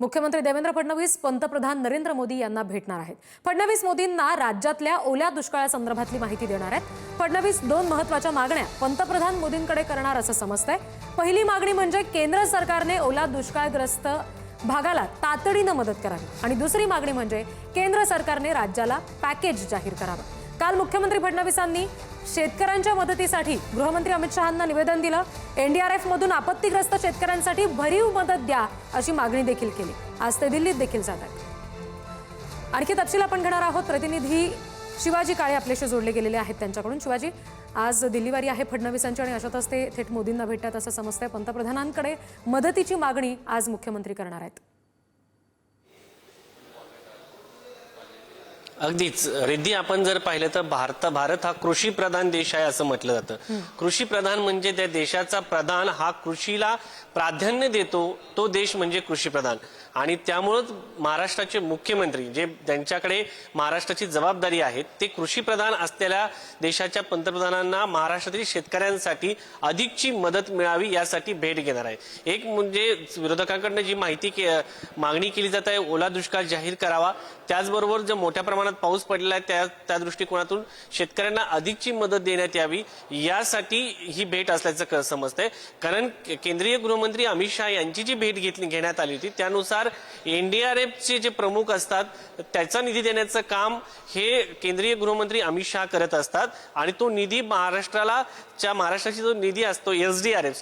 मुख्यमंत्री देवेंद्र फडणवीस पंतप्रधान नरेंद्र मोदी यांना भेटणार आहेत। फडणवीस मोदींना राज्यातल्या ओल्या दुष्काळासंदर्भातली माहिती देणार आहेत। फडणवीस दोन महत्त्वाच्या मागण्या पंतप्रधान मोदींकडे करणार असं समजतंय। पहिली मागणी म्हणजे केंद्र सरकारने ओला दुष्काळग्रस्त भागाला तातडीने मदत करावी आणि दुसरी मागणी म्हणजे केंद्र सरकारने राज्याला पॅकेज जाहीर करावं। काल मुख्यमंत्री फडणवीसांनी शेतकऱ्यांच्या मदतीसाठी गृहमंत्री अमित शहांना निवेदन दिलं। एनडीआरएफ मधून आपत्तीग्रस्त शेतकऱ्यांसाठी भरीव मदत द्या अशी मागणी देखील केली। आज ते दिल्लीत देखील जात आहेत। आणखी तपशील आपण घेणार आहोत। प्रतिनिधी शिवाजी काळे आपल्याशी जोडले गेलेले आहेत त्यांच्याकडून। शिवाजी, आज दिल्लीवारी आहे फडणवीसांची आणि अशातच ते थेट मोदींना भेटतात असं समजतंय। पंतप्रधानांकडे मदतीची मागणी आज मुख्यमंत्री करणार आहेत। अगदीच रिद्धी, आपण जर पाहिलं तर भारत हा कृषी प्रधान देश आहे असं म्हटलं जातं। कृषी प्रधान म्हणजे त्या देशाचा प्रधान हा कृषीला प्राधान्य देतो, तो देश म्हणजे कृषी प्रधान। आणि त्यामुळेच महाराष्ट्राचे मुख्यमंत्री जे त्यांच्याकडे महाराष्ट्राची जबाबदारी आहे ते कृषी प्रधान असलेल्या देशाच्या पंतप्रधानांना महाराष्ट्रातील शेतकऱ्यांसाठी अधिकची मदत मिळावी यासाठी भेट घेणार आहे। एक म्हणजे विरोधकांकडून जी मागणी केली जात आहे, ओला दुष्काळ जाहीर करावा, त्याचबरोबर जो मोठ्या प्रमाणात पाऊस पडलेला आहे त्या दृष्टिकोनातून शेतकऱ्यांना अधिकची मदत देण्यात यावी यासाठी ही भेट असल्याचं समजतंय। कारण केंद्रीय गृहमंत्री अमित शहा यांची जी भेट घेण्यात आली होती त्यानुसार एनडीआरएफचे जे प्रमुख असतात त्याचा निधी देण्याचं काम हे केंद्रीय गृहमंत्री अमित शहा करत असतात आणि तो निधी महाराष्ट्राची जो निधी असतो एसडीआरएफ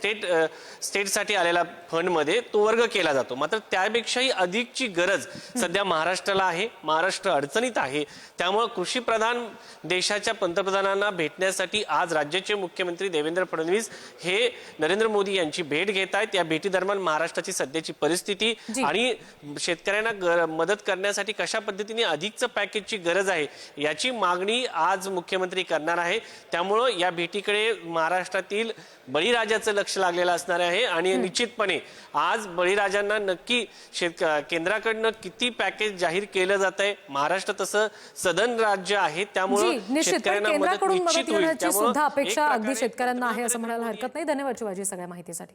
स्टेटसाठी आलेला फंड मध्ये तो वर्ग केला जातो। मात्र त्यापेक्षाही अधिकची गरज सध्या महाराष्ट्राला आहे। महाराष्ट्र अडचणीत आहे, त्यामुळे कृषी प्रधान देशाच्या पंतप्रधानांना भेटण्यासाठी आज राज्याचे मुख्यमंत्री देवेंद्र फडणवीस हे नरेंद्र मोदी यांची भेट घेत आहेत। या भेटीदरम्यान महाराष्ट्राची सध्याची परिस्थिती आणि शेतकऱ्यांना मदत करण्यासाठी कशा पद्धतीने अधिकचं पॅकेजची गरज आहे याची मागणी आज मुख्यमंत्री करणार आहे। त्यामुळे या भेटीकडे महाराष्ट्रातील बळीराजाचं लक्ष लागलेलं असणार आहे आणि निश्चितपणे आज बळीराजांना नक्की केंद्राकडनं किती पॅकेज जाहीर केलं जात आहे। महाराष्ट्र तसं सदन राज्य आहे, त्यामुळे शेतकऱ्यांना मदत निश्चित होईल। सुद्धा अपेक्षा अगदी शेतकऱ्यांना आहे असं म्हणायला हरकत नाही। धन्यवाद शिवाजी सगळ्या माहितीसाठी।